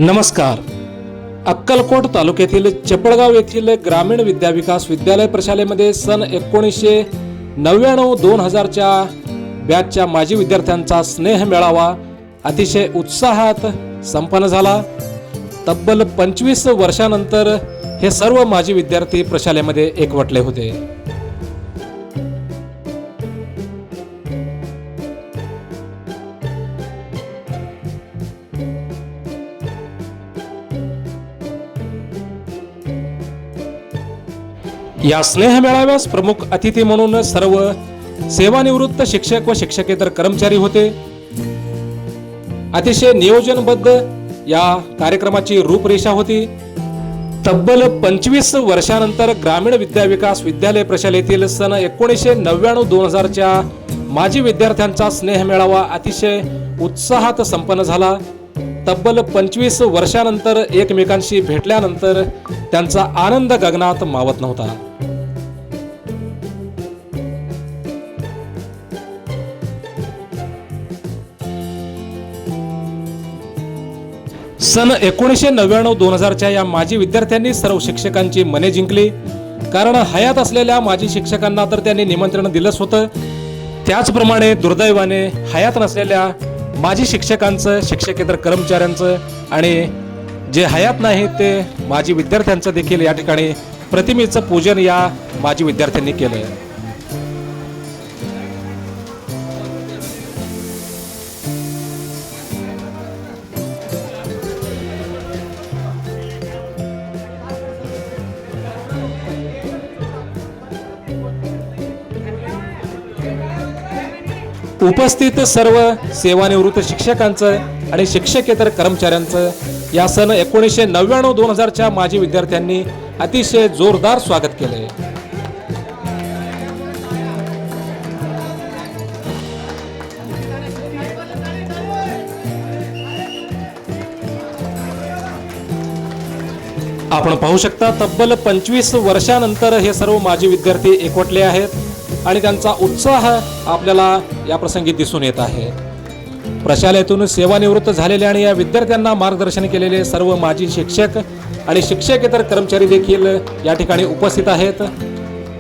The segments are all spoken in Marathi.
नमस्कार. अक्कलकोट तालुक्यातील चपळगाव येथील ग्रामीण विद्याविकास विद्यालय प्रशालेमध्ये सन 1999-2000च्या बॅचच्या माजी विद्यार्थ्यांचा स्नेह मेळावा अतिशय उत्साहात संपन्न झाला. तब्बल 25 वर्षांनंतर हे सर्व माजी विद्यार्थी प्रशालेमध्ये एकवटले होते. या स्नेह मेळाव्यास प्रमुख अतिथी म्हणून सर्व सेवानिवृत्त शिक्षक व शिक्षकेतर कर्मचारी होते. अतिशय नियोजनबद्ध या कार्यक्रमाची रूपरेषा होती. तब्बल 25 वर्षांनंतर ग्रामीण विद्याविकास विद्यालय प्रशालेतील सन 1999-2000च्या माजी विद्यार्थ्यांचा स्नेह मेळावा अतिशय उत्साहात संपन्न झाला. तब्बल 25 वर्षांनंतर एकमेकांशी भेटल्यानंतर त्यांचा आनंद गगनात मावत नव्हता. सन 1999-2000च्या या माजी विद्यार्थ्यांनी सर्व शिक्षकांची मने जिंकली. कारण हयात असलेल्या माजी शिक्षकांना तर त्यांनी निमंत्रण दिलंच होतं, त्याचप्रमाणे दुर्दैवाने हयात नसलेल्या माजी शिक्षकांचं, शिक्षकेतर कर्मचाऱ्यांचं आणि जे हयात नाही ते माजी विद्यार्थ्यांचं देखील या ठिकाणी प्रतिमेचं पूजन या माजी विद्यार्थ्यांनी केलं. उपस्थित सर्व सेवानिवृत्त शिक्षकांचं आणि शिक्षकेतर कर्मचाऱ्यांचं या सन 1999-2000च्या माजी विद्यार्थ्यांनी अतिशय जोरदार स्वागत केले. आपण पाहू शकता, तब्बल 25 वर्षांनंतर हे सर्व माजी विद्यार्थी एकवटले आहेत आणि त्यांचा उत्साह आपल्याला या प्रसंगी दिसून येत आहे. प्रशालेतून सेवानिवृत्त झालेले आणि या विद्यार्थ्यांना मार्गदर्शन केलेले सर्व माजी शिक्षक आणि शिक्षकेतर कर्मचारी देखील या ठिकाणी उपस्थित आहेत.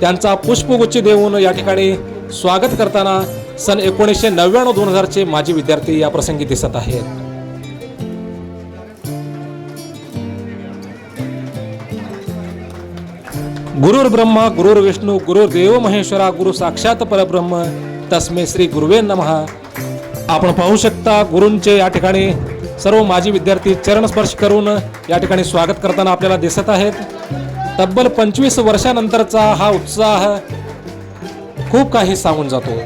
त्यांचा पुष्पगुच्छ देऊन या ठिकाणी स्वागत करताना सन 1999-2000चे माजी विद्यार्थी या प्रसंगी दिसत आहेत. गुरुर् ब्रह्मा गुरुर्विष्णू गुरुर्देव महेश्वरा गुरु साक्षात परब्रह्म तस्मै श्री गुरुवे नमः. आपण पाहू शकता, गुरूंचे या ठिकाणी सर्व माजी विद्यार्थी चरणस्पर्श करून या ठिकाणी स्वागत करताना आपल्याला दिसत आहेत. तब्बल 25 वर्षांनंतरचा हा उत्साह खूप काही सांगून जातो.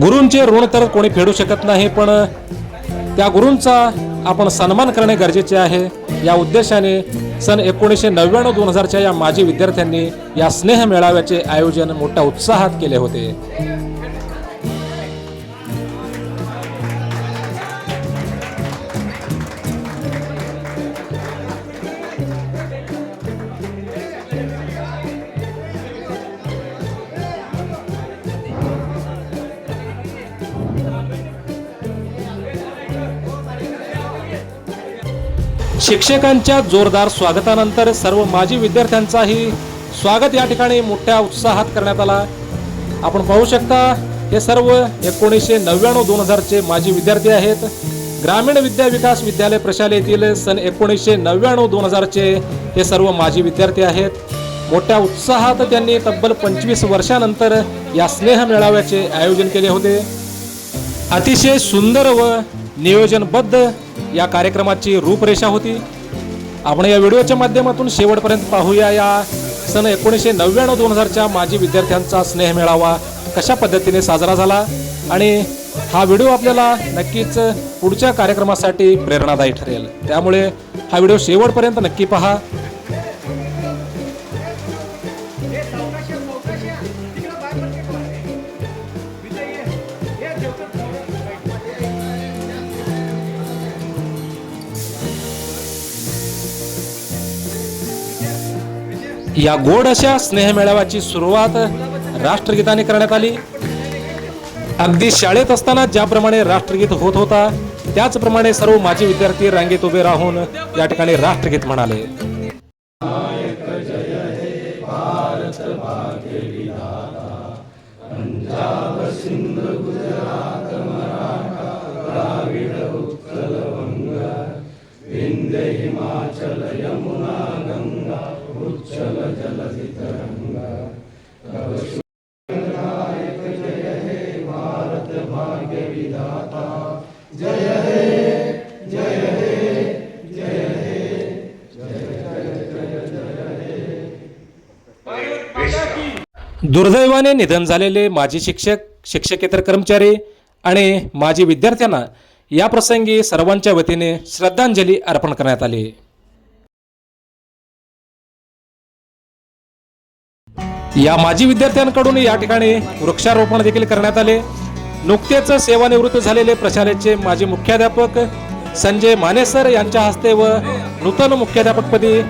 गुरूंचे ऋण तर कोणी फेडू शकत नाही, पण त्या गुरूंचा आपण सन्मान करणे गरजेचे आहे. या उद्देशाने सन 1999-2000च्या या माजी विद्यार्थ्यांनी या स्नेह मेळाव्याचे आयोजन मोठ्या उत्साहात केले होते. शिक्षकांच्या जोरदार स्वागतानंतर सर्व माजी विद्यार्थ्यांचाही स्वागत या ठिकाणी मोठ्या उत्साहात करण्यात आला. आपण पाहू शकता, हे सर्व 1999-2000चे माजी विद्यार्थी आहेत. ग्रामीण विद्याविकास विद्यालय प्रशालेतील सन 1999-2000चे हे सर्व माजी विद्यार्थी आहेत. मोठ्या उत्साहात त्यांनी तब्बल 25 वर्षांनंतर या स्नेह मेळाव्याचे आयोजन केले होते. अतिशय सुंदर व नियोजनबद्ध या कार्यक्रमाची रूपरेषा होती. आपण या व्हिडिओच्या माध्यमातून शेवटपर्यंत पाहूया या सन 1999-2000च्या माजी विद्यार्थ्यांचा स्नेह मेळावा कशा पद्धतीने साजरा झाला. आणि हा व्हिडिओ आपल्याला नक्कीच पुढच्या कार्यक्रमासाठी प्रेरणादायी ठरेल, त्यामुळे हा व्हिडिओ शेवटपर्यंत नक्की पहा. या गोड अशा स्नेह मेळाव्याची सुरुवात राष्ट्रगीताने करण्यात आली. अगदी शाळेत असताना ज्याप्रमाणे राष्ट्रगीत होत होता त्याचप्रमाणे सर्व माजी विद्यार्थी रांगेत उभे राहून या ठिकाणी राष्ट्रगीत म्हणाले. दुर्दैवाने निधन झालेले माजी शिक्षक, शिक्षकेतर कर्मचारी आणि माजी विद्यार्थ्यांना या प्रसंगी सर्वांच्या वतीने श्रद्धांजली अर्पण करण्यात आली. या माजी विद्यार्थ्यांकडून या ठिकाणी वृक्षारोपण देखील करण्यात आले. नुकतेच सेवानिवृत्त झालेले प्रशालेचे माजी मुख्याध्यापक संजय माने सर यांच्या हस्ते व नूतन मुख्याध्यापकपदी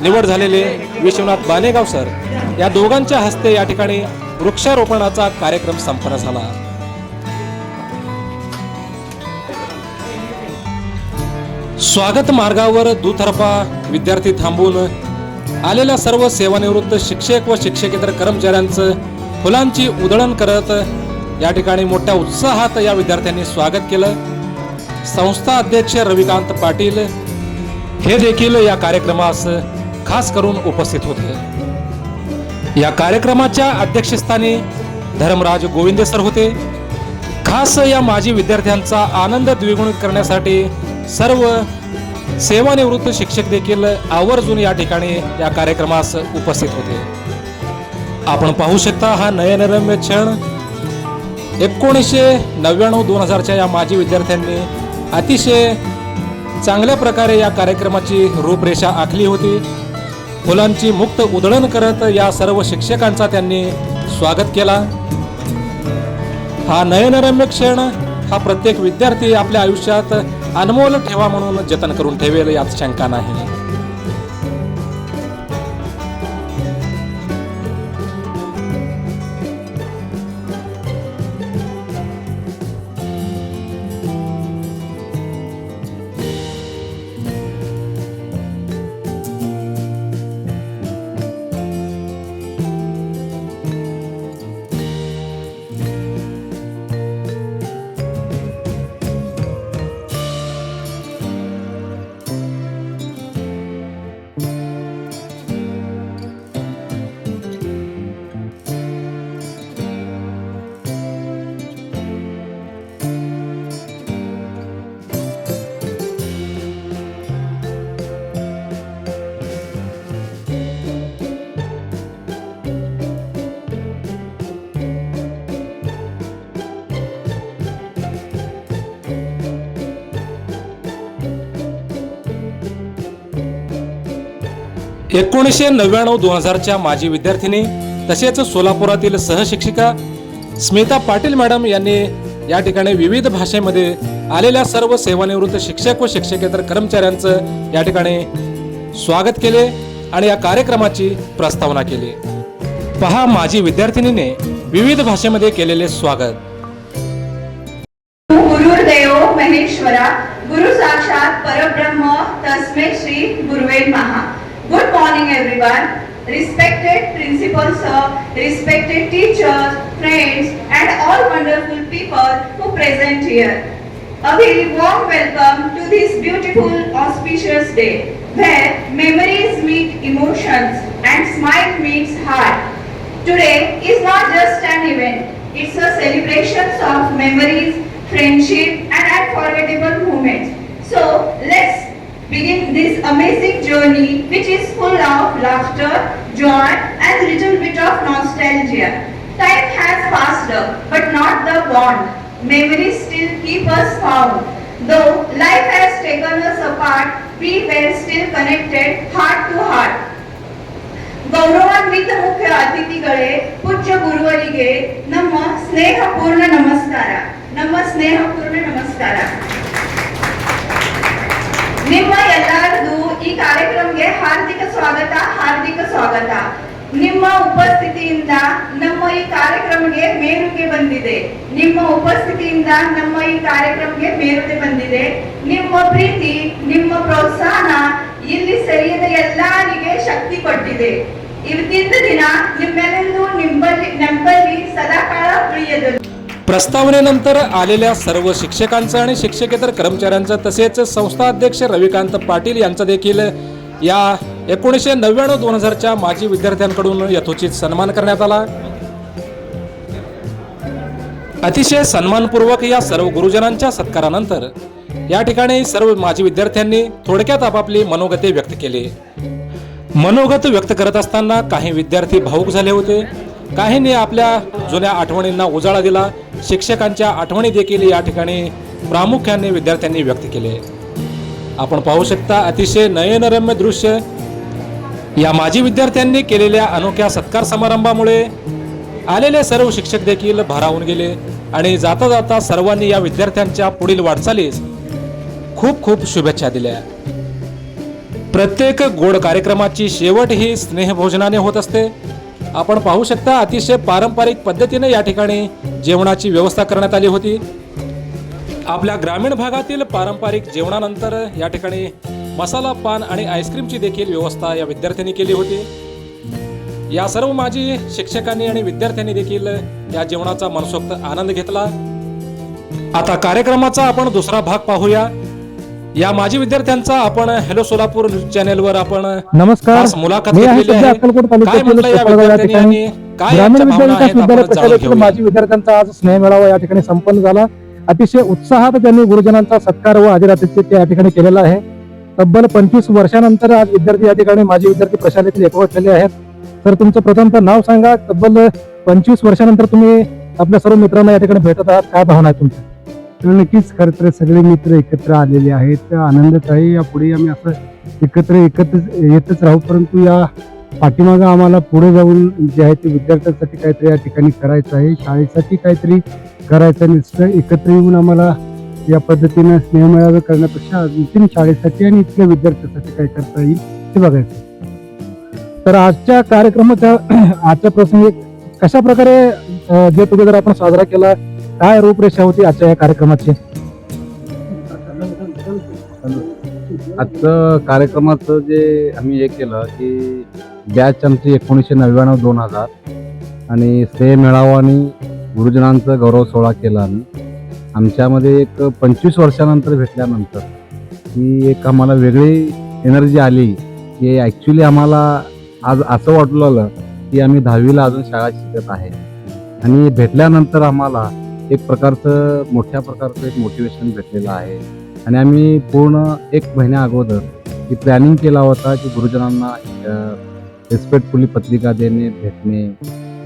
निवड झालेले विश्वनाथ बानेगाव सर या दोघांच्या हस्ते या ठिकाणी वृक्षारोपणाचा कार्यक्रम संपन्न झाला. स्वागत मार्गावर दुतर्फा विद्यार्थी थांबून आलेल्या सर्व सेवानिवृत्त शिक्षक व शिक्षकेतर कर्मचाऱ्यांचं फुलांची उधळण करत या ठिकाणी मोठ्या उत्साहात या विद्यार्थ्यांनी स्वागत केलं. संस्था अध्यक्ष रविकांत पाटील हे देखील या कार्यक्रमास खास करून उपस्थित होते. या कार्यक्रमाच्या अध्यक्षस्थानी धर्मराज गोविंदे सर होते. खास या माजी विद्यार्थ्यांचा आनंद द्विगुणित करण्यासाठी सर्व सेवानिवृत्त शिक्षक देखील आवर्जून या ठिकाणी या कार्यक्रमास उपस्थित होते. आपण पाहू शकता हा नयनरम्य क्षण 1999-2000च्या या माजी विद्यार्थ्यांनी अतिशय चांगल्या प्रकारे या कार्यक्रमाची रूपरेषा आखली होती. फुलांची मुक्त उधळण करत या सर्व शिक्षकांचा त्यांनी स्वागत केला. हा नयनरम्य क्षण हा प्रत्येक विद्यार्थी आपल्या आयुष्यात अनमोल ठेवा म्हणून जतन करून ठेवेल यात शंका नाही. एकोणीसशे 1999-2000च्या माजी विद्यार्थिनी तसेच सोलापुरातील सहशिक्षिका स्मिता पाटील मॅडम यांनी या ठिकाणी विविध भाषेमध्ये आलेल्या सर्व सेवानिवृत्त शिक्षक व शिक्षकेतर कर्मचाऱ्यांचं या ठिकाणी स्वागत केले आणि या कार्यक्रमाची प्रस्तावना केली. पहा माजी विद्यार्थिनीने विविध भाषेमध्ये केलेले स्वागत. गुरुर्देव महेश्वरा गुरु साक्षात परब्रह्म तस्मै श्री गुरुवे नमः. Good morning everyone. Respected principal sir, respected teachers, friends and all wonderful people who present here. A very warm welcome to this beautiful auspicious day where memories meet emotions and smile meets heart. Today is not just an event, it's a celebration of memories, friendship and unforgettable moments. So let's begin this amazing journey which is full of laughter, joy and little bit of nostalgia. Time has passed but not the bond. Memories still keep us found. Though life has taken us apart, we were still connected heart to heart. ಗೌರವಾನ್ವಿತ ಮುಖ್ಯ ಅತಿಥಿಗಳೇ, ಪೂಜ್ಯ ಗುರುವರಿಗೆ ನಮ್ಮ ಸ್ನೇಹಪೂರ್ಣ ನಮಸ್ಕಾರ. ನಿಮ್ಮ ಎಲ್ಲರದು ಈ ಕಾರ್ಯಕ್ರಮಕ್ಕೆ ಹಾರ್ದಿಕ ಸ್ವಾಗತ. ನಿಮ್ಮ ಉಪಸ್ಥಿತಿಯಿಂದ ನಮ್ಮ ಈ ಕಾರ್ಯಕ್ರಮಕ್ಕೆ ಮೇರುಗೆ ಬಂದಿದೆ. ನಿಮ್ಮ ಉಪಸ್ಥಿತಿಯಿಂದ ನಮ್ಮ ಈ ಕಾರ್ಯಕ್ರಮಕ್ಕೆ ಮೇರುಗೆ ಬಂದಿದೆ. ನಿಮ್ಮ ಪ್ರೀತಿ, ನಿಮ್ಮ ಪ್ರೋತ್ಸಾಹ ಇಲ್ಲಿ ಸೇರಿದ ಎಲ್ಲರಿಗೆ ಶಕ್ತಿ ಕೊಟ್ಟಿದೆ. ಇವತ್ತಿನ ದಿನ ನಿಮ್ಮೆಲ್ಲರೂ ನಮ್ಮಲ್ಲಿ सदाकाळ उಳಿಯದು. प्रस्तावनेनंतर आलेल्या सर्व शिक्षकांचं आणि शिक्षकेतर कर्मचाऱ्यांचं तसेच संस्था अध्यक्ष रविकांत पाटील यांचा देखील या 1999-2000च्या माजी विद्यार्थ्यांकडून यथोचित सन्मान करण्यात आला. अतिशय सन्मानपूर्वक या सर्व गुरुजनांच्या सत्कारानंतर या ठिकाणी सर्व माजी विद्यार्थ्यांनी थोडक्यात आपापली मनोगते व्यक्त केली. मनोगत व्यक्त करत असताना काही विद्यार्थी भावुक झाले होते. काहींनी आपल्या जुन्या आठवणींना उजाळा दिला. शिक्षकांच्या आठवणी देखील या ठिकाणी प्रामुख्याने विद्यार्थ्यांनी व्यक्त केले. आपण पाहू शकता अतिशय नयनरम्य दृश्य. या माजी विद्यार्थ्यांनी केलेल्या अनोख्या सत्कार समारंभामुळे आलेले सर्व शिक्षक देखील भारावून गेले आणि जाता जाता सर्वांनी या विद्यार्थ्यांच्या पुढील वाटचालीस खूप खूप शुभेच्छा दिल्या. प्रत्येक गोड कार्यक्रमाची शेवट ही स्नेहभोजनाने होत असते. आपण पाहू शकता अतिशय पारंपरिक पद्धतीने या ठिकाणी जेवणाची व्यवस्था करण्यात आली होती. आपल्या ग्रामीण भागातील पारंपरिक जेवणानंतर या ठिकाणी मसाला पान आणि आईस्क्रीमची देखील व्यवस्था या विद्यार्थ्यांनी केली होती. या सर्व माजी शिक्षकांनी आणि विद्यार्थ्यांनी देखील या जेवणाचा मनसोक्त आनंद घेतला. आता कार्यक्रमाचा आपण दुसरा भाग पाहूया. या माजी विद्यार्थ्यांचा आपण हॅलो सोलापूर न्यूज चॅनेलवर आपण नमस्कार. खास मुलाखत मी आहे घेतलेली सध्या आहे. अक्कलकोट काय म्हटलं या तालुक्यातील विद्यार्थ्यांनी ठिकाणी आणि काय ग्रामीण यांच्या भावना विद्यालय आहेत विद्यालय आपण जाणून प्रशालेतील घेऊया. माजी विद्यार्थ्यांचा आज स्नेह मेळावा या ठिकाणी संपन्न झाला. अतिशय उत्साहात त्यांनी गुरुजनांचा सत्कार व आदरातिथ्य या ठिकाणी केलेला आहे. तब्बल 25 वर्षानंतर आज विद्यार्थी या ठिकाणी माजी विद्यार्थी प्रशालेतील एकवटलेले आहेत. तर तुमचं प्रथमतः नाव सांगा. तब्बल 25 वर्षानंतर तुम्ही आपल्या सर्व मित्रांना या ठिकाणी भेटत आहात. काय भावना आहे तुमच्या? नक्कीच खरं तर सगळे मित्र एकत्र आलेले आहेत. आनंदच आहे. यापुढे आम्ही असं एकत्र येतच राहू. परंतु या पाठीमागं आम्हाला पुढे जाऊन जे आहे ते विद्यार्थ्यांसाठी काहीतरी या ठिकाणी करायचं आहे. शाळेसाठी काहीतरी करायचं आहे. नुसतं एकत्र येऊन आम्हाला या पद्धतीनं स्नेहमेळावे करण्यापेक्षा आणखीन शाळेसाठी आणि इथल्या विद्यार्थ्यांसाठी काय करता येईल ते बघायचं. तर आजच्या कार्यक्रमाच्या आजच्या प्रसंगी कशा प्रकारे जे टुगेदर आपण साजरा केला, काय रूपरेषा होती आजच्या या कार्यक्रमाची? आजचं कार्यक्रमाचं जे आम्ही हे केलं की बॅच आमची 1999-2000 आणि स्नेह मेळावा आणि गुरुजनांचा गौरव सोहळा केला. आम्ही आमच्यामध्ये एक 25 वर्षानंतर भेटल्यानंतर ही एक आम्हाला वेगळी एनर्जी आली की ॲक्च्युली आम्हाला आज असं वाटलं की आम्ही 10वीला अजून शाळा शिकत आहे. आणि भेटल्यानंतर आम्हाला एक प्रकारचं मोठ्या प्रकारचं एक मोटिवेशन भेटलेलं आहे. आणि आम्ही पूर्ण 1 महिन्या अगोदर ही प्लॅनिंग केला होता की गुरुजनांना रिस्पेक्टफुली पत्रिका देणे, भेटणे,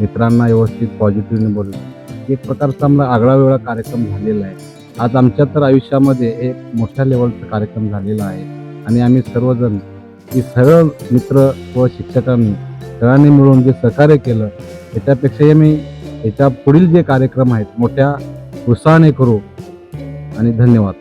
मित्रांना व्यवस्थित पॉझिटिव्हने बोलणे. एक प्रकारचा आम्हाला आगळा वेगळा कार्यक्रम झालेला आहे. आज आमच्या तर आयुष्यामध्ये एक मोठ्या लेवलचा कार्यक्रम झालेला आहे. आणि आम्ही सर्वजण की सर्व मित्र व शिक्षकांनी सगळ्यांनी मिळून जे सहकार्य केलं याच्यापेक्षाही आम्ही याच्या पुढील जे कार्यक्रम आहेत मोठ्या उत्साहाने करू. आणि धन्यवाद.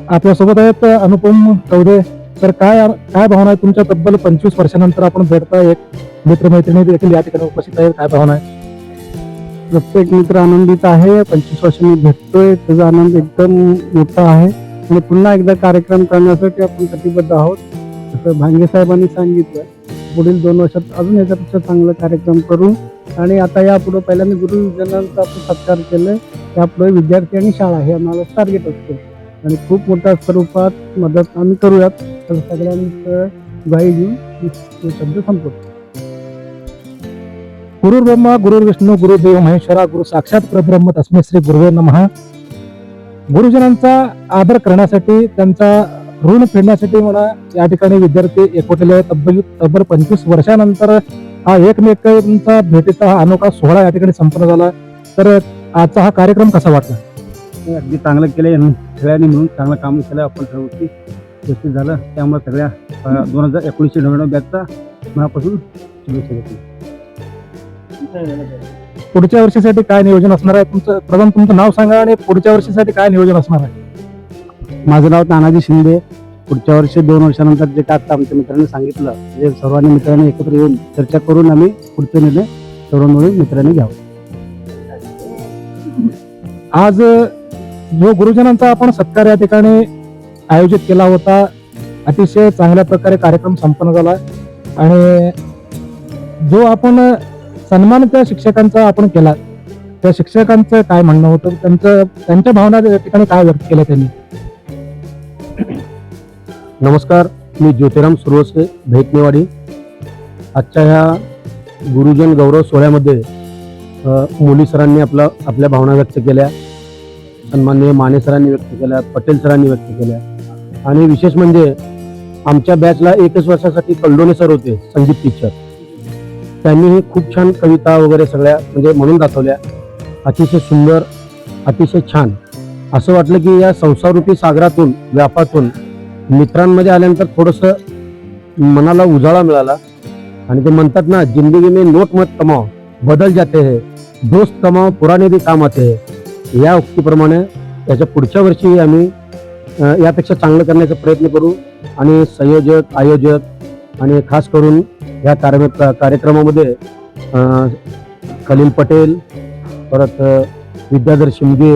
आपल्यासोबत आहेत अनुपम चौधरी. तर काय भावना आहे तुमच्या? तब्बल 25 वर्षानंतर आपण भेटताय. एक मित्रमैत्रिणी देखील या ठिकाणी उपस्थित आहेत. काय भावना आहे? प्रत्येक मित्र आनंदित आहे. 25 वर्षांनी भेटतोय त्याचा आनंद एकदम मोठा आहे. आणि पुन्हा एकदा कार्यक्रम करण्यासाठी आपण कटिबद्ध आहोत. जसं भांगे साहेबांनी सांगितलं पुढील 2 वर्षात अजून याच्यापेक्षा चांगला कार्यक्रम करू. आणि आता यापुढे पहिल्यांदा गुरुजनांचा आपण सत्कार केलं. यापुढे विद्यार्थी आणि शाळा हे आम्हाला टार्गेट असते आणि खूप मोठ्या स्वरूपात मदत आम्ही करूयात. तर सगळ्यांचं ग्वाही घेऊन हे शब्द संपवतो. गुरुर् ब्रह्मा गुरुर्विष्णू गुरुदेव महेश्वरा गुरु साक्षात परब्रह्म तस्मै श्री गुरुवे नमः. गुरुजनांचा आदर करण्यासाठी, त्यांचा ऋण फेडण्यासाठी म्हणा या ठिकाणी विद्यार्थी एकवटलेले आहेत. तब्बल 25 वर्षानंतर हा एकमेकांचा भेटीचा हा अनोखा सोहळा या ठिकाणी संपन्न झाला. तर आजचा हा कार्यक्रम कसा वाटला? अगदी चांगलं केलं. सगळ्यांनी मिळून चांगलं काम केलं. आपण सर्व गोष्टी व्यवस्थित झालं. त्यामुळे सगळ्या 1999 बॅचचा मनापासून शुभेच्छा देतो. पुढच्या वर्षीसाठी काय नियोजन असणार आहे तुमचं? प्रथम तुमचं नाव सांगा आणि पुढच्या वर्षीसाठी काय नियोजन असणार आहे? माझं नाव तानाजी शिंदे. पुढच्या वर्षी 2 वर्षानंतर जे काय आता आमच्या मित्रांनी सांगितलं म्हणजे सर्वांनी मित्रांनी एकत्र येऊन चर्चा करून आम्ही पुढचे निर्णय सर्व मिळून मित्रांनी घ्यावा. आज जो गुरुजनांचा आपण सत्कार या ठिकाणी आयोजित केला होता, अतिशय चांगल्या प्रकारे कार्यक्रम संपन्न झाला आणि जो आपण सन्मान त्या शिक्षकांचा आपण केला, त्या शिक्षकांचं काय म्हणणं होतं, त्यांच्या भावना या ठिकाणी काय व्यक्त केल्या त्यांनी. नमस्कार, मी ज्योतिराम सुरवसे, भेटनेवाडी. आजच्या ह्या गुरुजन गौरव सोहळ्यामध्ये मोली सरांनी आपल्या भावना व्यक्त केल्या, सन्माननीय माने सरांनी व्यक्त केल्या, पटेल सरांनी व्यक्त केल्या आणि विशेष म्हणजे आमच्या बॅचला 1 वर्षासाठी कल्डोने सर होते, संगीत टीचर. त्यांनीही खूप छान कविता वगैरे सगळ्या म्हणजे म्हणून दाखवल्या. अतिशय सुंदर, अतिशय छान. असं वाटलं की या संसाररूपी सागरातून, व्यापातून मित्रांमध्ये आल्यानंतर थोडंसं मनाला उजाळा मिळाला. आणि ते म्हणतात ना, जिंदगी में नोट मत कमाओ, बदल जाते हैं, दोस्त कमाओ, पुराने भी काम आते हैं. या उक्तीप्रमाणे याच्या पुढच्या वर्षी आम्ही यापेक्षा चांगलं करण्याचा प्रयत्न करू. आणि संयोजक, आयोजक आणि खास करून या कार्यक्रमामध्ये खलील पटेल, परत विद्याधर शिंदे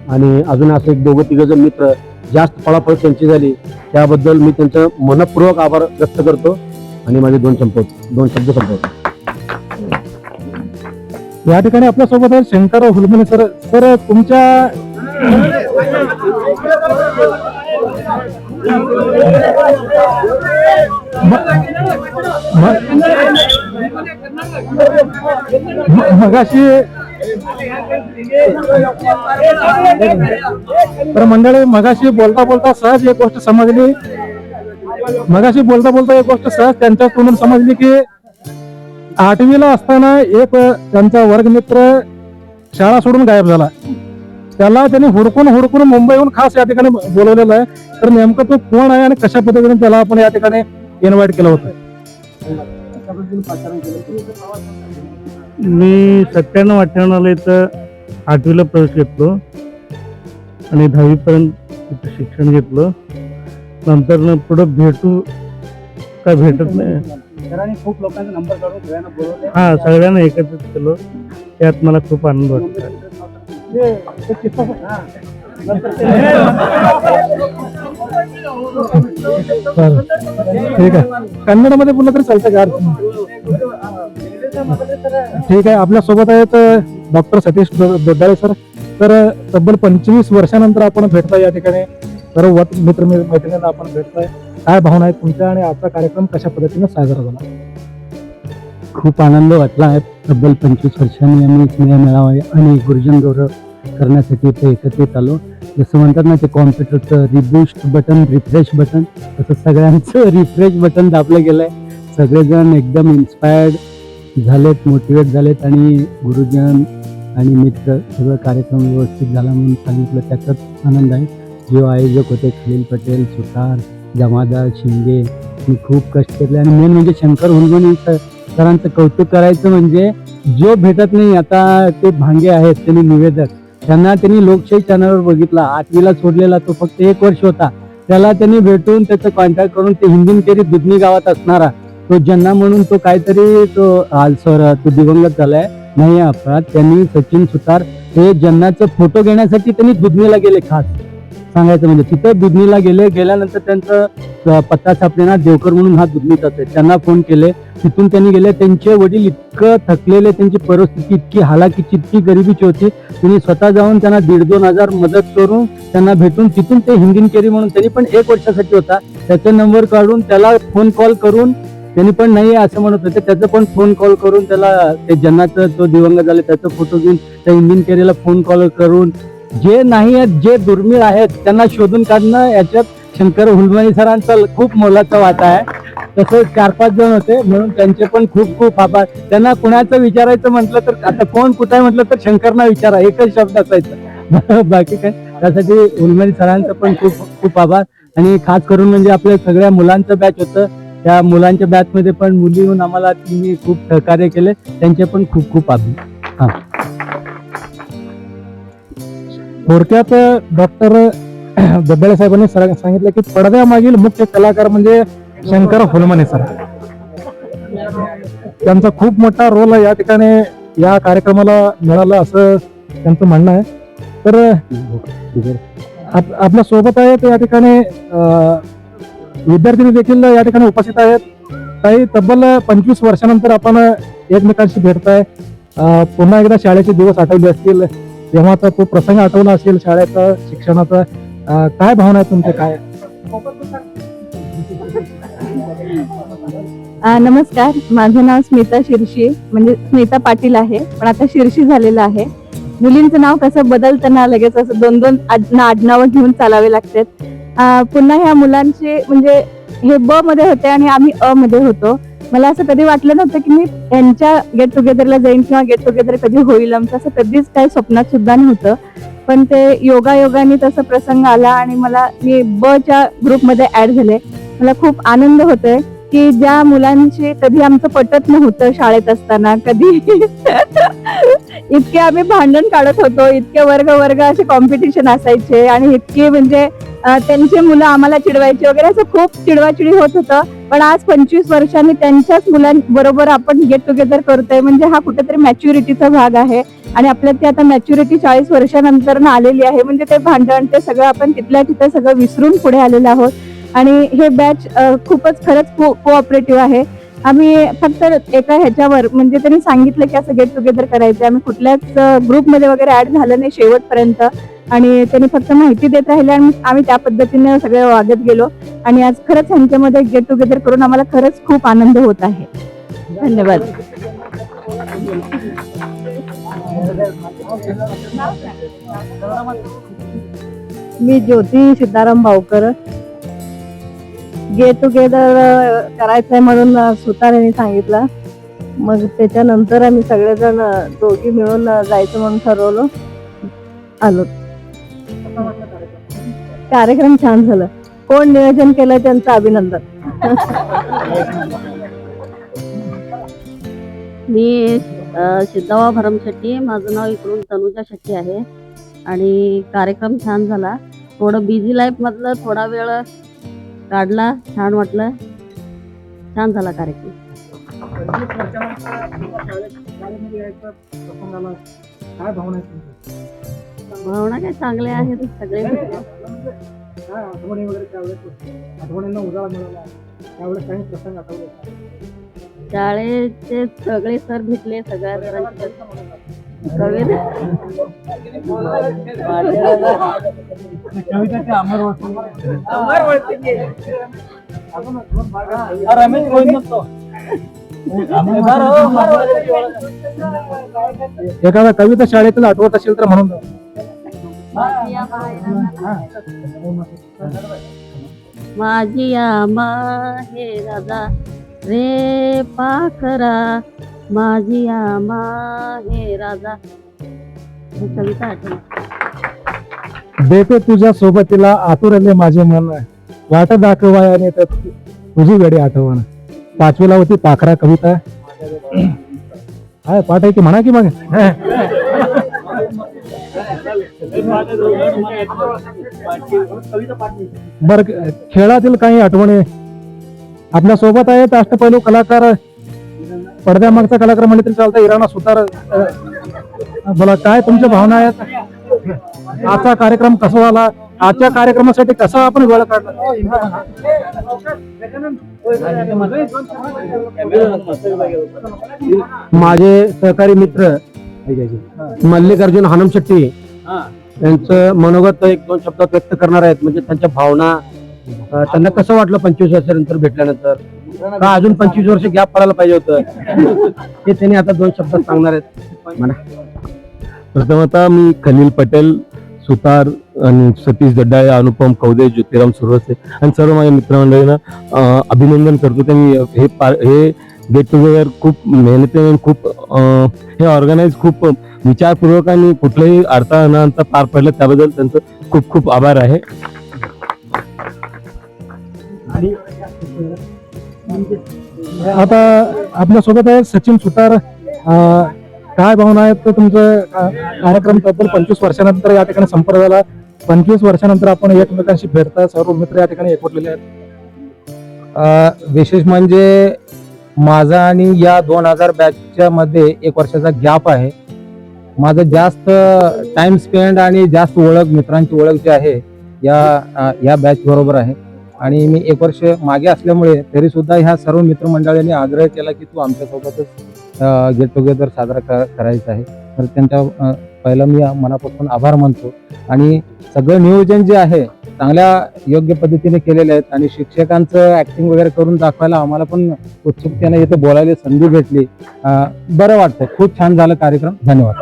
आणि अजून असे 2-3 जण मित्र, जास्त पळापळ त्यांची झाली त्याबद्दल मी त्यांचं मनपूर्वक आभार व्यक्त करतो आणि माझे 2 शब्द संपवतो. या ठिकाणी आपल्या सोबत आहे शंकर हुलमने सर. सर, तुमच्या मगाशी तर मंडळी मगाशी बोलता बोलता सहज एक गोष्ट समजली, त्यांच्या तोंडून समजली की 8वीला असताना एक त्यांचा वर्गमित्र शाळा सोडून गायब झाला. त्याला त्यांनी हुडकून मुंबईहून खास या ठिकाणी बोलवलेलं आहे. तर नेमकं तो कोण आहे आणि कशा पद्धतीने त्याला आपण या ठिकाणी इन्व्हाइट केलं होतं. मी 97-98 इथं 8वीला प्रवेश घेतलो आणि 10वी पर्यंत तिथं शिक्षण घेतलं. नंतर पुढं भेटत नाही. खूप लोकांचा नंबर काढून सगळ्यांना बोलवले. हा, सगळ्यांना एकत्रित केलं. त्यात मला खूप आनंद वाटतो. ठीक आहे, कन्नडमध्ये बोललं तरी चालतं का? ठीक आहे. आपल्या सोबत आहेत डॉक्टर सतीश दोड्डाळे सर. तर तब्बल 25 वर्षानंतर आपण भेटताय या ठिकाणी, सर्व मित्र मैत्रिणींना आपण भेटताय. काय भावना आहेत तुमच्या आणि आजचा कार्यक्रम कशा पद्धतीने साजरा झाला? खूप आनंद वाटला आहे. तब्बल 25 वर्षांनी आम्ही स्नेह मेळावा आणि गुरुजन गौरव करण्यासाठी इथे एकत्रित आलो. जसं म्हणतात ना, ते कॉम्प्युटरचं रिबूस्ट बटन, रिफ्रेश बटन, तसं सगळ्यांचं रिफ्रेश बटन दाबलं गेलंय. सगळेजण एकदम इन्स्पायर्ड झालेत, मोटिवेट झालेत आणि गुरुजन आणि मित्र सगळं कार्यक्रम व्यवस्थित झाला म्हणून सांगितलं, त्याचाच आनंद आहे. जे आयोजक होते खलील पटेल, सुतार, जमादार, शिंदे, मी खूप कष्ट केले. आणि मेन म्हणजे शंकर हुलमने सरांचं कौतुक करायचं म्हणजे जो भेटत नाही, आता ते भांगे आहेत त्यांनी निवेदक, त्यांनी लोकशाही चॅनलवर बघितला. 8वीला सोडलेला तो फक्त 1 वर्ष होता, त्याला त्यांनी भेटून त्याचं कॉन्टॅक्ट करून ते हिंदीनकेरी दुधनी गावात असणारा तो जन्ना म्हणून तो काहीतरी तो आलसर तो दिवंगत झालाय नाही अपराध, त्यांनी सचिन सुतार हे जन्नाचं फोटो घेण्यासाठी त्यांनी दुधनीला गेले. खास सांगायचं म्हणजे तिथं दुधनीला गेल्यानंतर त्यांचं पत्ता सापडेना, देवकर म्हणून हा दुधनीचाच आहे, त्यांना फोन केले. तिथून त्यांनी गेले. त्यांचे वडील इतकं थकलेले, त्यांची परिस्थिती इतकी हालाकीची, इतकी गरिबीची होती, त्यांनी स्वतः जाऊन त्यांना 1,500-2 हजार मदत करून त्यांना भेटून तिथून ते हिंदीनकेरी म्हणून त्यांनी पण 1 वर्षासाठी होता, त्याचा नंबर काढून त्याला फोन कॉल करून त्यांनी पण नाही असं म्हणत होते, त्याचं पण फोन कॉल करून त्याला ते जन्नाचं तो दिवंगत झाले त्याचा फोटो घेऊन त्या हिंदीनकेरीला फोन कॉल करून जे नाही आहेत, जे दुर्मिळ आहेत त्यांना शोधून काढणं, याच्यात शंकर हुलमने सरांचा खूप मोलाचा वाटा आहे. तसं 4-5 जण होते म्हणून त्यांचे पण खूप खूप आभार. त्यांना कुणाचं विचारायचं म्हटलं तर आता कोण कुठे म्हटलं तर शंकरना विचारा, एकच शब्द असायचं, बाकी काय. त्यासाठी हुलमने सरांचं पण खूप खूप आभार. आणि खास करून म्हणजे आपल्या सगळ्या मुलांचं बॅच होतं, त्या मुलांच्या बॅचमध्ये पण मुली येऊन आम्हाला तिने खूप सहकार्य केले, त्यांचे पण खूप खूप आभार. थोडक्यात डॉक्टर दब्बेळे साहेबांनी सांगितलं की पडद्यामागील मुख्य कलाकार म्हणजे शंकर फुलमणे सर. त्यांचा खूप मोठा रोल या ठिकाणी या कार्यक्रमाला मिळाला असं त्यांचं म्हणणं आहे. तर आपल्या सोबत आहेत या ठिकाणी विद्यार्थी देखील या ठिकाणी उपस्थित आहेत. काही तब्बल 25 वर्षानंतर आपण एकमेकांशी भेटताय. पुन्हा एकदा शाळेचे दिवस आठवले असतील, तेव्हाचा तो प्रसंग आठवला असेल शाळेचा, शिक्षणाचा. काय भावना आहे तुमच्या? काय नमस्कार, माझं नाव स्मिता शिरशी म्हणजे स्मिता पाटील आहे, पण आता शिरशी झालेलं आहे. मुलींचं नाव कसं बदलतं ना, लगेच असं दोन दोन आडनावं घेऊन चालावे लागतात. पुन्हा ह्या मुलांचे म्हणजे हे ब मध्ये होते आणि आम्ही अ मध्ये होतो. मला असं कधी वाटलं नव्हतं की मी यांच्या गेट टुगेदरला जाईन किंवा गेट टुगेदर कधी होईल आमचं, असं कधीच काही स्वप्नात सुद्धा नव्हतं. पण ते योगायोगाने तसा प्रसंग आला आणि मी ब च्या ग्रुपमध्ये ऍड झाले. मला खूप आनंद होतोय की ज्या मुलांशी कधी आमचं पटत नव्हतं शाळेत असताना, कधी इतके आम्ही भांडण काढत होतो, इतके वर्ग असे कॉम्पिटिशन असायचे आणि इतके म्हणजे त्यांचे मुलं आम्हाला चिडवायचे वगैरे, असं खूप चिडवाचिडी होत होतं. पण आज 25 वर्षांनी त्यांच्याच मुलांबरोबर आपण गेट टुगेदर करतोय म्हणजे हा कुठेतरी मॅच्युरिटीचा भाग आहे. आणि आपल्यात ती आता मॅच्युरिटी 40 वर्षानंतर आलेली आहे. म्हणजे ते भांडण ते सगळं आपण तिथल्या तिथे सगळं विसरून पुढे आलेलो आहोत. आणि हे बॅच खूपच खरंच कोऑपरेटिव्ह आहे. आम्ही फक्त एका ह्याच्यावर म्हणजे त्यांनी सांगितलं की असं गेट टुगेदर करायचं, आम्ही कुठल्याच ग्रुपमध्ये वगैरे ऍड झालं नाही शेवटपर्यंत. आणि त्यांनी फक्त माहिती देत राहिले आणि आम्ही त्या पद्धतीने सगळे वागत गेलो. आणि आज खरंच ह्यांच्यामध्ये गेट टुगेदर करून आम्हाला खरंच खूप आनंद होत आहे. धन्यवाद. मी ज्योती सीताराम भावकर. गेट टुगेदर करायचंय म्हणून सुतार यांनी सांगितलं. मग त्याच्यानंतर आम्ही सगळेजण दोघी मिळून जायचं म्हणून ठरवलं, आलो. कार्यक्रम छान झालं. कोण नियोजन केलं त्यांचं अभिनंदन. मी सिद्धावा भरमशेट्टी, माझं नाव इकडून तनुजा शेट्टी आहे. आणि कार्यक्रम छान झाला. थोडं बिझी लाईफ मधलं थोडा वेळ काढला, छान वाटलं, छान झाला कार्यक्रम. भावना काय चांगल्या आहेत सगळे. शाळेचे सगळे सर भेटले, सगळ्या सरांचे एखादा कविता शाळेतून आठवत असेल तर म्हणून माझी या माहेराला रे पाखरा, माझी या माहेराला, कविता आठवली. देते तुझ्या सोबतीला आतुरले माझे मन, वाट दाखवायाने तर तुझी वेळी आठवण. 5वीला होती पाखरा कविता. पाठ आहे की म्हणा की मग. बर, खेळातील काही आठवणी आपल्या सोबत आहेत. अष्टपैलू कलाकार, पडद्यामागचा कलाकार म्हणले तरी चालतं, इराणा सुतार. बोला, काय तुमच्या भावना आहेत? आजचा कार्यक्रम कसा झाला? आजच्या कार्यक्रमासाठी कसा आपण वेळ काढला? माझे सहकारी मित्र मल्लिकार्जुन हनुमशेट्टी यांचं मनोगत 1-2 शब्दात व्यक्त करणार आहेत. म्हणजे त्यांच्या भावना, त्यांना कसं वाटलं 25 वर्षानंतर भेटल्यानंतर, का अजून 25 वर्ष गॅप पडायला पाहिजे होतं, ते त्यांनी आता 2 शब्दात सांगणार आहेत. म्हणा. प्रथमतः मी खलील पटेल, सुतार आणि सतीश दड्डाळे, अनुपम कवदे, ज्योतिराम सुरवसे आणि सर्व माझ्या मित्रमंडळींना अभिनंदन करतो. त्यांनी हे गेट टुगेदर खूप मेहनतीने, खूप हे ऑर्गनाईज खूप विचारपूर्वक आणि कुठल्याही अडथळा न आणता पार पडलं, त्याबद्दल त्यांचं खूप खूप आभार आहे. आता आपल्या सोबत आहे सचिन सुतार. काय भावना आहेत तुमचं? कार्यक्रम तब्बल 25 वर्षानंतर या ठिकाणी संपर्क झाला. 25 वर्षानंतर आपण एकमेकांशी भेटता, सर्व मित्र या ठिकाणी एकवटलेले आहेत. विशेष म्हणजे माझा आणि या 2000 बॅचच्या मध्ये 1 वर्षाचा गॅप आहे. माझं जास्त टाइम स्पेंड आणि जास्त ओळख, मित्रांची ओळख जी आहे या बॅच बरोबर आहे. आणि मी 1 वर्ष मागे असल्यामुळे तरी सुद्धा ह्या सर्व मित्रमंडळांनी आग्रह केला की तू आमच्यासोबतच गेट टुगेदर साजरा करायचा आहे. तर त्यांच्या पहिला मी मनापासून आभार मानतो. आणि सगळं नियोजन जे आहे चांगल्या योग्य पद्धतीने केलेले आहेत. आणि शिक्षकांचं ऍक्टिंग वगैरे करून दाखवायला आम्हाला पण उत्सुकतेने इथं बोलायला संधी भेटली. बरं वाटतं. खूप छान झालं कार्यक्रम. धन्यवाद.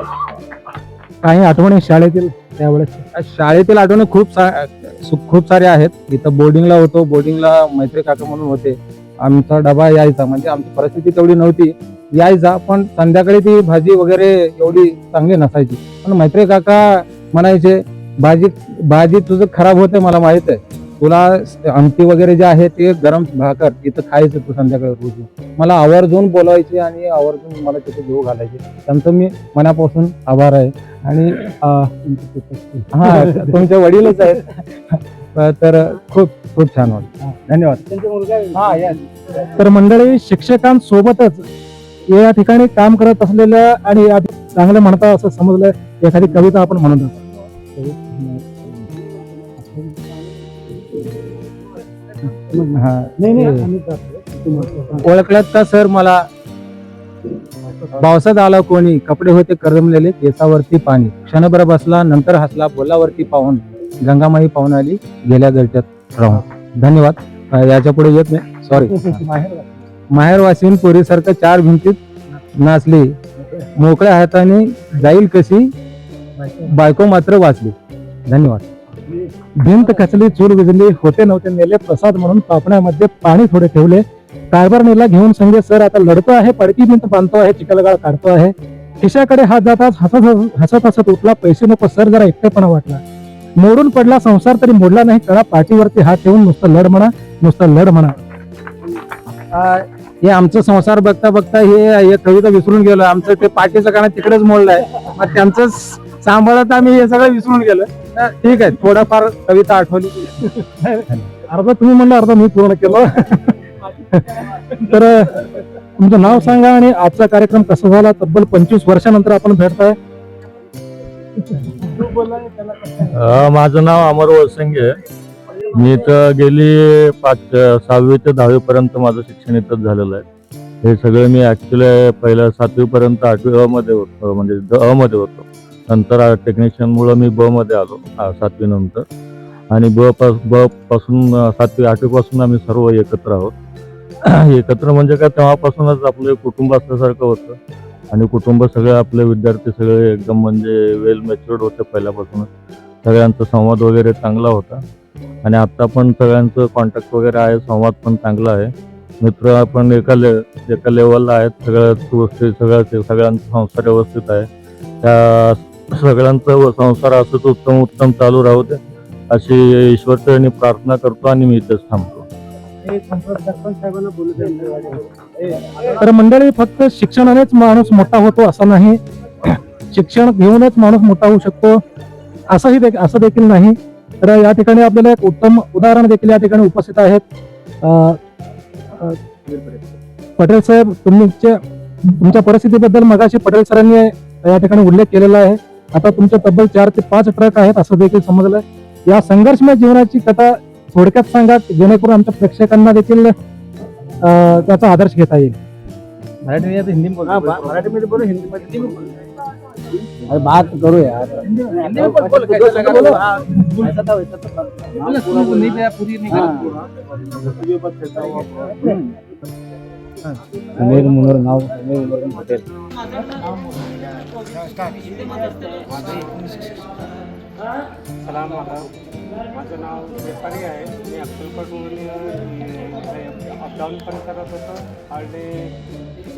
काही आठवणी शाळेतील त्यावेळेस? शाळेतील आठवणी खूप सारे आहेत. इथं बोर्डिंगला होतो. बोर्डिंगला मैत्री काका म्हणून होते. आमचा डबा यायचा, म्हणजे आमची परिस्थिती तेवढी नव्हती, यायचा, पण संध्याकाळी ती भाजी वगैरे एवढी चांगली नसायची. पण मैत्री काका म्हणायचे भाजी तुझं खराब होते, मला माहित आहे, तुला आमटी वगैरे जे आहे ते गरम भाकर इथं खायचं तू संध्याकाळी रोज. मला आवर्जून बोलायचे आणि आवर्जून मला तिथे जेव घालायचे. त्यांचं मी मनापासून आभार आहे. आणि हा तुमचे वडीलच आहेत. तर खूप खूप छान वाटतं. धन्यवाद. तर मंडळी, शिक्षकांसोबतच या ठिकाणी काम करत असलेल्या आणि चांगलं म्हणता असं समजलं, एखादी कविता आपण म्हणत होतो. ओळखलात का सर मला? पावसात आला कोणी, कपडे होते करमलेले, केसावरती पाणी, क्षणभर बसला नंतर हसला, बोलावरती पाहून, गंगामाई पाहून आली गेल्या घरच्यात राहून. धन्यवाद. याच्या पुढे येत नाही, सॉरी. माहेर वासीन पोरीसारखं 4 भिंतीत नाचली, मोकळ्या हाताने जाईल कशी, बायको मात्र वाचली. धन्यवाद. भिंत खचली, चूल विजली, होते नव्हते नेले, प्रसाद म्हणून पापण्यामध्ये पाणी थोडे ठेवले, कारभारणीला घेऊन संगे सर आता लढतो आहे, पडकी भिंत बांधतो आहे, चिखलगाळ काढतो आहे, खिशाकडे हात जाताच हसत हसत उठला, पैसे नको सर, जरा एकटेपणा वाटला, मोडून पडला संसार तरी मोडला नाही, कळा पाठीवरती हात ठेवून नुसतं लढ म्हणा, नुसतं लढ म्हणा. हे आमचं संसार बघता बघता हे कविता विसरून गेलो. आमचं ते पाठीचं गाणं तिकडेच मोडलंय. मग त्यांचं सांभाळत आम्ही हे सगळं विसरून गेलो. ठीक आहे, थोडाफार कविता आठवली. अर्धा तुम्ही म्हणलं, अर्धा मी पूर्ण केलं. तर तुमचं नाव सांगा आणि आजचा कार्यक्रम कसा झाला. तब्बल 25 वर्षानंतर आपण भेटताय. माझं नाव अमर वळसंगे. मी इथं गेली 6वी ते 10वी पर्यंत माझं शिक्षण इथंच झालेलं आहे. हे सगळं मी ऍक्च्युली पहिल्या 7वी पर्यंत 8वी मध्ये होतो, म्हणजे अ मध्ये होतो. नंतर टेक्निशियनमुळं मी ब मध्ये आलो 7वी नंतर. आणि ब पासून 7वी 8वी पासून आम्ही सर्व एकत्र आहोत. एकत्र म्हणजे काय, तेव्हापासूनच आपलं कुटुंब असल्यासारखं होतं. आणि कुटुंब सगळे आपले विद्यार्थी सगळे एकदम म्हणजे वेल मॅच्युअर्ड होते पहिल्यापासूनच. सगळ्यांचा संवाद वगैरे चांगला होता. आणि आता पण सगळ्यांचं कॉन्टॅक्ट वगैरे आहे, संवाद पण चांगला आहे. मित्र आपण एका लेवलला आहेत. सगळ्यांचा संसार व्यवस्थित आहे. त्या सगळ्यांचा संसार असंच उत्तम चालू राहू दे अशी ईश्वरचरणी प्रार्थना करतो आणि मी इथेच थांबतो. तर मंडळी, फक्त शिक्षणानेच माणूस मोठा होतो असं नाही, शिक्षण घेऊनच माणूस मोठा होऊ शकतो असं देखील नाही. तर या ठिकाणी आपल्याला एक उत्तम उदाहरण देखील या ठिकाणी उपस्थित आहेत. पटेल साहेब, तुमच्या परिस्थितीबद्दल मगाशी पटेल सरांनी या ठिकाणी उल्लेख केलेला आहे. आता तुमचे तब्बल 4 ते 5 ट्रक आहेत असं देखील समजलं. या संघर्षमय जीवनाची कथा थोडक्यात सांगा, जेणेकरून आमच्या प्रेक्षकांना देखील त्याचा आदर्श घेता येईल. मराठीमध्ये बोलू, हिंदीमध्ये बात करू यार. सुनील मुनोर नाव, सुनील मुनोर पटेल. सलाम आदाब. माझं नाव व्यापारी आहे. मी अक्कलकोटमधून अपडाऊन पण करत होतो. हार्डली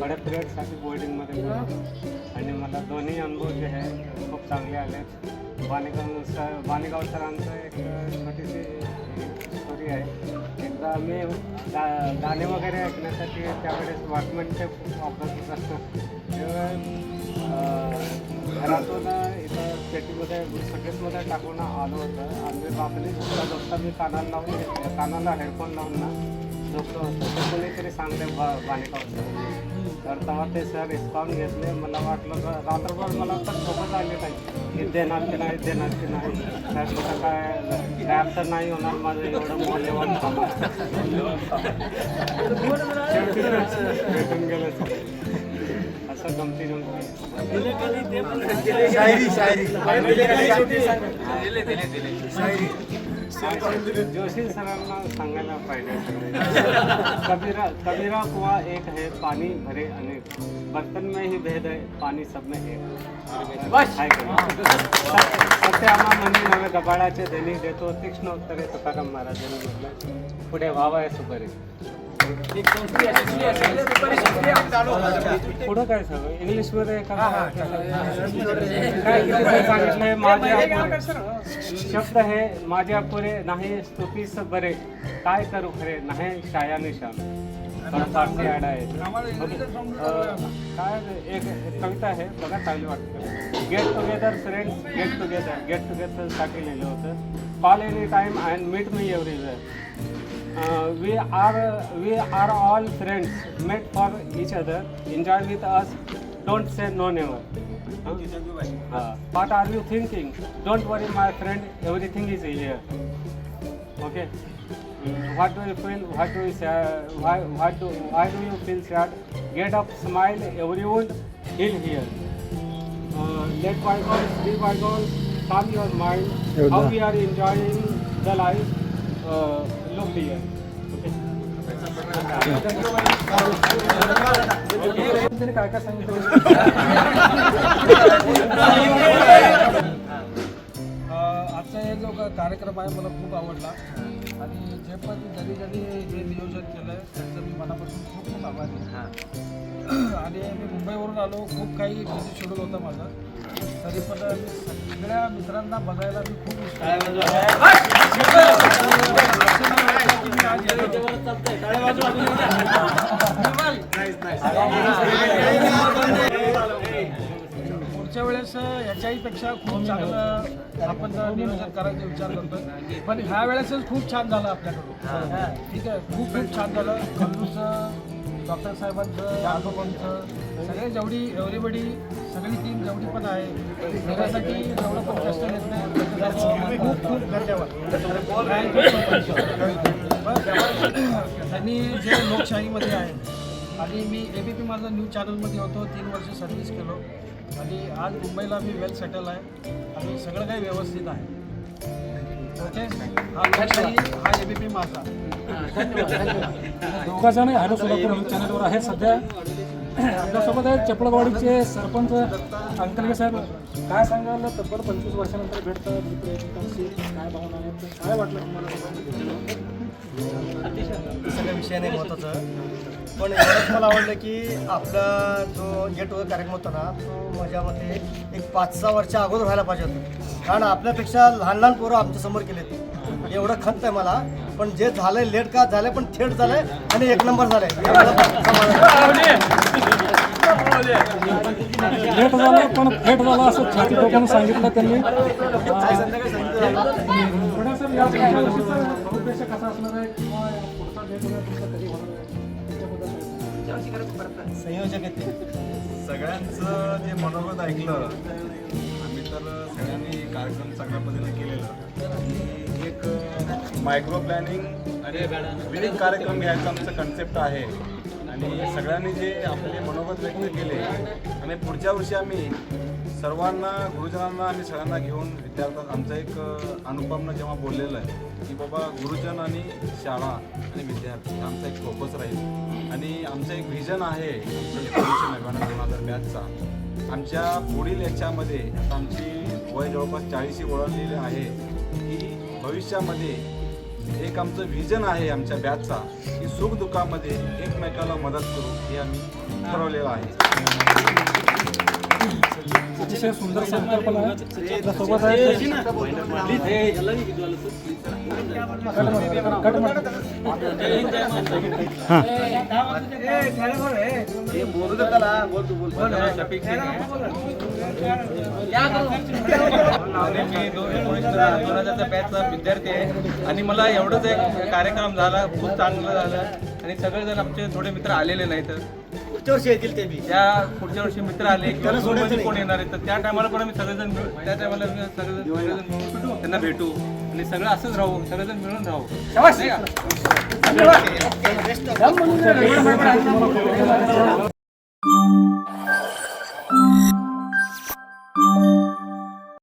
बड्या पिरियडसाठी बोर्डिंगमध्ये होतो. आणि मला दोन्ही अनुभव जे आहे खूप चांगले आले. बाणेगाव सरांचं एक छोटीशी स्टोरी आहे. एकदा आम्ही गाणे वगैरे ऐकण्यासाठी त्यावेळेस वॉकमॅनचे वापरत असतो. तेव्हा घरातून इथं पेटीमध्ये सकेटमध्ये टाकून आलो होतं. आम्ही बापले झोपता मी कानाला हेडफोन लावून ना झोपलो होतो. तर कोणीतरी सांगले बालिका होतं. तर तेव्हा ते सर रिस्पॉन्स घेतले. मला वाटलं रात्रभर मला तर झोपच आली नाही की देणार की नाही देणार की नाही. तर मला काय रॅप तर नाही होणार माझं एवढं मौल्यवान काम. भेटून गेलं सर. असं गमती जोशी सरांना सांगायला पाहिजे. कबीरा कुआ एक है, पानी भरे अनेक, बर्तन में ही भेद है, पानी सब में एक. सत्य आम्हा म्हणे नव्हे गबाळाचे देणी देतो, तीक्ष्ण उत्तरे तुकाराम महाराजांनी म्हटलं. पुढे व्हावं सुपरी. पुढं काय सगळं इंग्लिशमध्ये सांगितलंय. माझे शब्द हे माझ्या पुरे नाही स्तुतीस बरे, काय करू खरे नाही शाया निशान. फारसी ॲड आहे. काय एक कविता आहे बघा, चांगली वाटतं. Get together friends get together साठी लिहिलं होतं. Call any time and meet me everywhere. we are all friends made for each other. Enjoy with us, don't say no never. What are you thinking? Don't worry my friend, everything is here. Okay. What do you feel? What do you say? Why do you feel sad? Get up, smile, everyone heal here. Let bygones be bygones, calm your mind. How we are enjoying the life. Look here. काय काय सांगितलं. आजचा हे जो कार्यक्रम आहे मला खूप आवडला. आणि जे पण ज्यांनी हे नियोजन केलं आहे त्यांचं मी मनापासून खूप खूप आभारी आहे. आणि मी मुंबईवरून आलो. खूप काही बिझी शेड्यूल होतं माझं. तरी पण सगळ्या मित्रांना बघायला मी खूप पुढच्या वेळेस याच्याही पेक्षा खूप चांगलं आपण नियोजन करायचा विचार करतोय. पण ह्या वेळेसच खूप छान झालं आपल्याकडून. ठीक आहे, खूप खूप छान झालं. कल्लूचं, डॉक्टर साहेबांचं, आजोबांचं, सगळे जेवढी एव्हरीबडी सगळी टीम जेवढी पण आहे त्याच्यासाठी जेवढं पण कष्ट घेतलं खूप खूप धन्यवाद. त्यांनी जे लोकशाहीमध्ये आहे. आणि मी ABP माझं न्यूज चॅनलमध्ये होतो. 3 वर्ष सर्व्हिस केलो. आणि आज मुंबईला मी वेल सेटल आहे. आणि सगळं काही व्यवस्थित आहे. ओके, हा लोकशाही, हा ABP माझा. दोघा जण हॅलो सोलापूर न्यूज चॅनलवर आहे सध्या. आपल्यासोबत आहेत चपळवाडीचे सरपंच अंकलगे साहेब. काय सांगाल, तब्बल 25 वर्षानंतर भेटतं मित्र एकमेकांशी, काय भावना आहेत, काय वाटलं तुम्हाला? सगळ्या विषयाने महत्त्वाचं. पण एवढंच मला आवडलं की आपला जो गेट टुगेदर कार्यक्रम होता ना, तो माझ्या मते एक 5-6 वर्ष अगोदर व्हायला पाहिजे होतं. कारण आपल्यापेक्षा लहान लहान पोरं आमच्यासमोर केलेत. एवढं खंत आहे मला. पण जे झालंय लेट का झालंय पण थेट झालंय आणि 1 नंबर झालंय. लेट झालं पण थेट झालं असं छाती लोकांनी सांगितलं त्यांनी. उद्देश कसा असणार आहे किंवा पुढचा डेट तुमचा कधी होणार आहे संयोजक आहेत. सगळ्यांचं जे मनोगत ऐकलं आम्ही, तर सगळ्यांनी कार्यक्रम चांगल्या पद्धतीने केलेलं. आणि एक मायक्रो प्लॅनिंग आणि विविध कार्यक्रम घ्यायचा आमचं कन्सेप्ट आहे. आणि सगळ्यांनी जे आपले मनोगत व्यक्त केले आणि पुढच्या वर्षी आम्ही सर्वांना, गुरुजनांना आणि सगळ्यांना घेऊन विद्यार्थ्यांना आमचं एक अनुपमनं जेव्हा बोललेलं आहे की बाबा गुरुजन आणि शाळा आणि विद्यार्थी आमचा एक फोकस राहील. आणि आमचं एक व्हिजन आहे 1999-2000 बॅचचा. आमच्या पुढील याच्यामध्ये आता आमची वय जवळपास 40शी ओळखलेली आहे की भविष्यामध्ये एक आमचं व्हिजन आहे आमच्या बॅचचा की सुखदुःखामध्ये एकमेकाला मदत करू, हे आम्ही ठरवलेलं आहे. अतिशय सुंदर संकल्पना आहे. आपल्यासोबत आहे मी 2000चा बॅचचा विद्यार्थी आहे आणि मला एवढंच एक कार्यक्रम झाला, खूप चांगलं झालं आणि सगळेजण आमचे थोडे मित्र आलेले नाहीत. पुढच्या वर्षी येतील ते बी. त्या पुढच्या वर्षी मित्र आले किंवा सोबत कोण येणार आहे तर त्या टायमाला पण आम्ही सगळेजण त्या टायमाला सगळेजण मिळून त्यांना भेटू आणि सगळं असंच राहू, सगळेजण मिळून राहू. नाही का?